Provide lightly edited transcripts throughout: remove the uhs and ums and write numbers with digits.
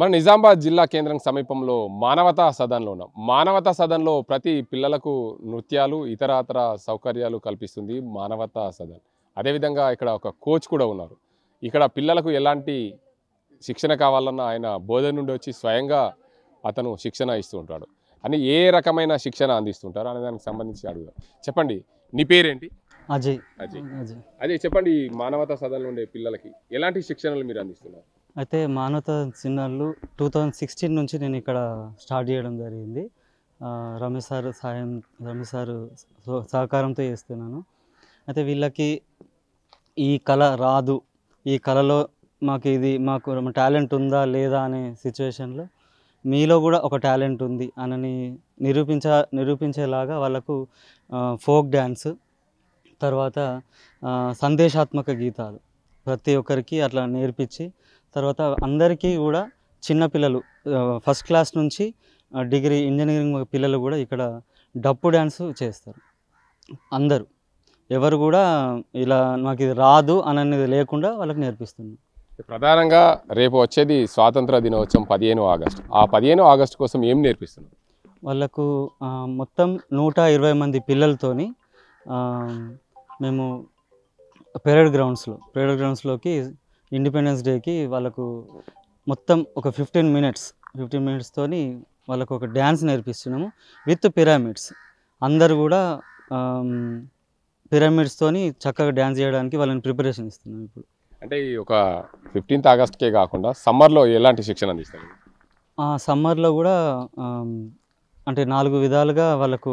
మన నిజామాబాద్ జిల్లా కేంద్రం సమీపంలో మానవతా సదన్లో ఉన్నాం. మానవతా సదన్లో ప్రతి పిల్లలకు నృత్యాలు ఇతరత్ర సౌకర్యాలు కల్పిస్తుంది మానవతా సదన్. అదేవిధంగా ఇక్కడ ఒక కోచ్ కూడా ఉన్నారు. ఇక్కడ పిల్లలకు ఎలాంటి శిక్షణ కావాలన్నా ఆయన బోధన నుండి వచ్చి స్వయంగా అతను శిక్షణ ఇస్తూ ఉంటాడు. అని ఏ రకమైన శిక్షణ అందిస్తుంటారు అనే దానికి సంబంధించి అడుగుదాం. చెప్పండి, నీ పేరేంటి? అజయ్. అజయ్ చెప్పండి, మానవతా సదన్లో ఉండే పిల్లలకి ఎలాంటి శిక్షణలు మీరు అందిస్తున్నారు? అయితే మానవతా చిన్నారులు 2016 నుంచి నేను ఇక్కడ స్టార్ట్ చేయడం జరిగింది. రమేష్ సార్ సహకారంతో చేస్తున్నాను. అయితే వీళ్ళకి ఈ కళ రాదు, ఈ కళలో మాకు టాలెంట్ ఉందా లేదా అనే సిచ్యువేషన్లో మీలో కూడా ఒక టాలెంట్ ఉంది అని నిరూపించేలాగా వాళ్ళకు ఫోక్ డ్యాన్స్, తర్వాత సందేశాత్మక గీతాలు ప్రతి ఒక్కరికి అట్లా నేర్పించి, తర్వాత అందరికీ కూడా చిన్నపిల్లలు ఫస్ట్ క్లాస్ నుంచి డిగ్రీ ఇంజనీరింగ్ పిల్లలు కూడా ఇక్కడ డప్పు డ్యాన్స్ చేస్తారు. అందరూ ఎవరు కూడా ఇలా నాకు ఇది రాదు అనేది లేకుండా వాళ్ళకి నేర్పిస్తున్నాం. ప్రధానంగా రేపు వచ్చేది స్వాతంత్ర దినోత్సవం 15 ఆగస్టు. ఆ 15 ఆగస్టు కోసం ఏం నేర్పిస్తున్నాం? వాళ్ళకు మొత్తం 120 మంది పిల్లలతోని మేము పెరేడ్ గ్రౌండ్స్లోకి ఇండిపెండెన్స్ డేకి వాళ్ళకు మొత్తం ఒక 15 మినిట్స్తోని వాళ్ళకు ఒక డ్యాన్స్ నేర్పిస్తున్నాము విత్ పిరమిడ్స్. అందరు కూడా పిరమిడ్స్తోని చక్కగా డ్యాన్స్ చేయడానికి వాళ్ళని ప్రిపరేషన్ ఇస్తున్నాం. ఇప్పుడు అంటే ఈ ఒక 15th ఆగస్టుకే కాకుండా సమ్మర్లో ఎలాంటి శిక్షణ అందిస్తారు? సమ్మర్లో కూడా అంటే 4 విధాలుగా వాళ్ళకు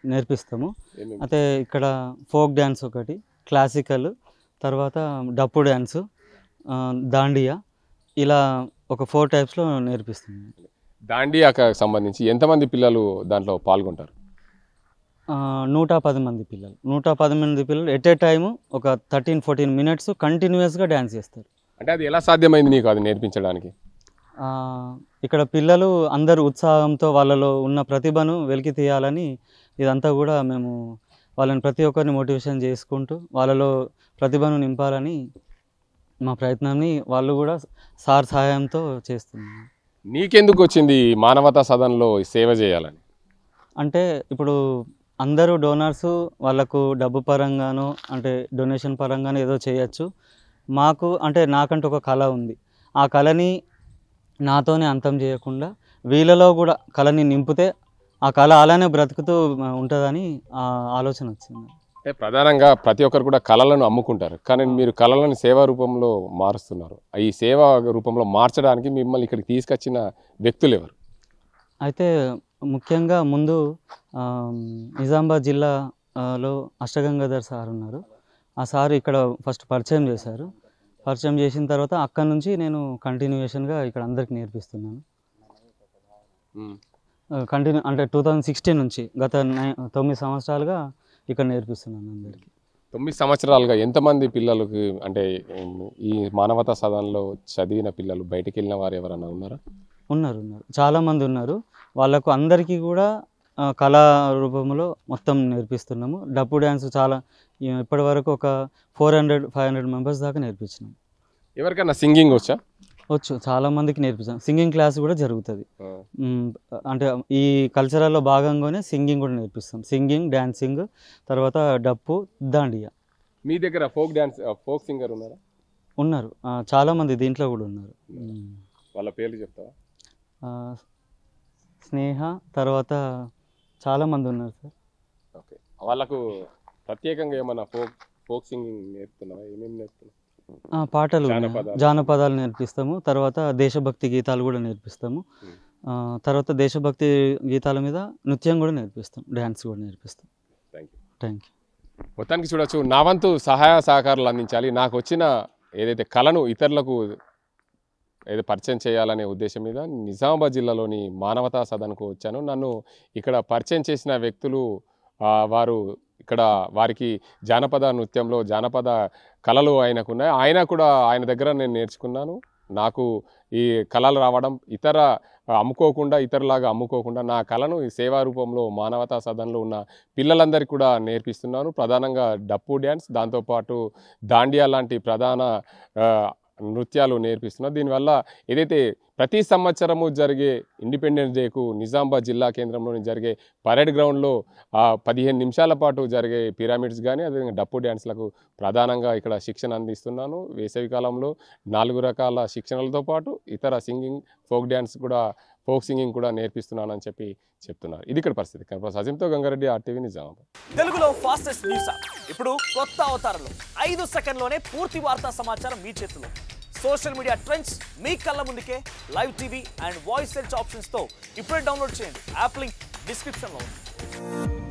నేర్పిస్తాము. అయితే ఇక్కడ ఫోక్ డ్యాన్స్ ఒకటి, క్లాసికల్, తర్వాత డప్పు డ్యాన్సు, దాండియా, ఇలా ఒక 4 టైప్స్లో నేర్పిస్తున్నాము. దాండియాకు సంబంధించి ఎంతమంది పిల్లలు దాంట్లో పాల్గొంటారు? 110 మంది పిల్లలు ఎట్ ఏ టైము ఒక 13-14 మినిట్స్ కంటిన్యూస్గా డ్యాన్స్ చేస్తారు. అంటే అది ఎలా సాధ్యమైంది నీకు అది నేర్పించడానికి? ఇక్కడ పిల్లలు అందరూ ఉత్సాహంతో వాళ్ళలో ఉన్న ప్రతిభను వెలికి తీయాలని ఇదంతా కూడా మేము వాళ్ళని ప్రతి ఒక్కరిని మోటివేషన్ చేసుకుంటూ వాళ్ళలో ప్రతిభను నింపాలని మా ప్రయత్నాన్ని వాళ్ళు కూడా సార్ సహాయంతో చేస్తున్నాం. నీకెందుకు వచ్చింది మానవతా సదన్లో సేవ చేయాలని? అంటే ఇప్పుడు అందరూ డోనర్సు వాళ్ళకు డబ్బు పరంగానో అంటే డొనేషన్ పరంగానో ఏదో చేయొచ్చు. మాకు అంటే నాకంటూ ఒక కళ ఉంది. ఆ కళని నాతోనే అంతం చేయకుండా వీళ్ళలో కూడా కళని నింపితే ఆ కళ అలానే బ్రతుకుతూ ఉంటుందని ఆలోచన వచ్చింది. ప్రధానంగా ప్రతి ఒక్కరు కూడా కళలను అమ్ముకుంటారు, కానీ మీరు కళలను సేవా రూపంలో మారుస్తున్నారు. ఈ సేవా రూపంలో మార్చడానికి మిమ్మల్ని ఇక్కడికి తీసుకొచ్చిన వ్యక్తులు ఎవరు? అయితే ముఖ్యంగా ముందు నిజామాబాద్ జిల్లాలో అష్టగంగాధర్ సార్ ఉన్నారు. ఆ సార్ ఇక్కడ ఫస్ట్ పరిచయం చేశారు. పరిచయం చేసిన తర్వాత అక్కడి నుంచి నేను కంటిన్యూషన్గా ఇక్కడ అందరికి నేర్పిస్తున్నాను. అంటే 2016 నుంచి గత 9 సంవత్సరాలుగా ఇక్కడ నేర్పిస్తున్నాను అందరికీ. 9 సంవత్సరాలుగా ఎంతమంది పిల్లలకి, అంటే ఈ మానవతా సదన్లో చదివిన పిల్లలు బయటికి వెళ్ళిన వారు ఎవరైనా ఉన్నారా? ఉన్నారు, చాలామంది ఉన్నారు. వాళ్ళకు అందరికీ కూడా కళా రూపంలో మొత్తం నేర్పిస్తున్నాము. డప్పు డ్యాన్స్ చాలా ఇప్పటి వరకు ఒక 400-500 మెంబర్స్ దాకా నేర్పించినాం. ఎవరికైనా సింగింగ్ వచ్చా? వచ్చు, చాలామందికి నేర్పిస్తాం. సింగింగ్ క్లాస్ కూడా జరుగుతుంది. అంటే ఈ కల్చరల్లో భాగంగానే సింగింగ్ కూడా నేర్పిస్తాం. సింగింగ్, డ్యాన్సింగ్, తర్వాత డప్పు, దాండియా. మీ దగ్గర ఫోక్ సింగర్ ఉన్నారా? ఉన్నారు, చాలామంది దీంట్లో కూడా ఉన్నారు. వాళ్ళ పేర్లు చెప్తావా? స్నేహ, తర్వాత చాలామంది ఉన్నారు సార్. ఓకే, వాళ్ళకు ప్రత్యేకంగా ఏమన్నా ఫోక్ సింగింగ్ నేర్పుతున్నావా? ఏమేమి నేర్పుతున్నావు? పాటలు, జానపదాలు నేర్పిస్తాము. తర్వాత దేశభక్తి గీతాలు కూడా నేర్పిస్తాము. తర్వాత దేశభక్తి గీతాల మీద నృత్యం కూడా నేర్పిస్తాం, డ్యాన్స్ కూడా నేర్పిస్తాం. Thank you. మొత్తానికి చూడొచ్చు, నా వంతు సహాయ సహకారాలు అందించాలి, నాకు వచ్చిన ఏదైతే కళను ఇతరులకు ఏదో పరిచయం చేయాలనే ఉద్దేశం మీద నిజామాబాద్ జిల్లాలోని మానవతా సదన్కు వచ్చాను. నన్ను ఇక్కడ పరిచయం చేసిన వ్యక్తులు వారు ఇక్కడ వారికి జానపద నృత్యంలో జానపద కళలు ఆయనకున్నాయి. ఆయన దగ్గర నేను నేర్చుకున్నాను. నాకు ఈ కళలు రావడం ఇతరులాగా అమ్ముకోకుండా నా కళను ఈ సేవా రూపంలో మానవతా సదన్లో ఉన్న పిల్లలందరికీ కూడా నేర్పిస్తున్నాను. ప్రధానంగా డప్పు డ్యాన్స్, దాంతోపాటు దాండియా లాంటి ప్రధాన నృత్యాలు నేర్పిస్తున్నారు. దీనివల్ల ఏదైతే ప్రతి సంవత్సరము జరిగే ఇండిపెండెన్స్ డేకు నిజామాబాద్ జిల్లా కేంద్రంలోని జరిగే పరేడ్ గ్రౌండ్లో 15 నిమిషాల పాటు జరిగే పిరమిడ్స్ కానీ అదేవిధంగా డప్పు డ్యాన్స్లకు ప్రధానంగా ఇక్కడ శిక్షణ అందిస్తున్నాను. వేసవి కాలంలో 4 రకాల శిక్షణలతో పాటు ఇతర సింగింగ్, ఫోక్ సింగింగ్ కూడా నేర్పిస్తున్నానని చెప్పి చెప్తున్నారు. ఇది ఇక్కడ పరిస్థితి. సజింతో గంగారెడ్డి, RTV నిజామాబాద్. తెలుగులో ఫాస్టెస్ట్ న్యూస్ ఇప్పుడు కొత్త అవతారంలో 5 సెకండ్లోనే పూర్తి వార్తా సమాచారం మీ చేతిలో. సోషల్ మీడియా ట్రెండ్స్ మీ కళ్ళ ముందుకే live TV and voice search ఆప్షన్స్తో ఇప్పుడే డౌన్లోడ్ చేయండి. యాప్ లింక్ డిస్క్రిప్షన్లో ఉంది.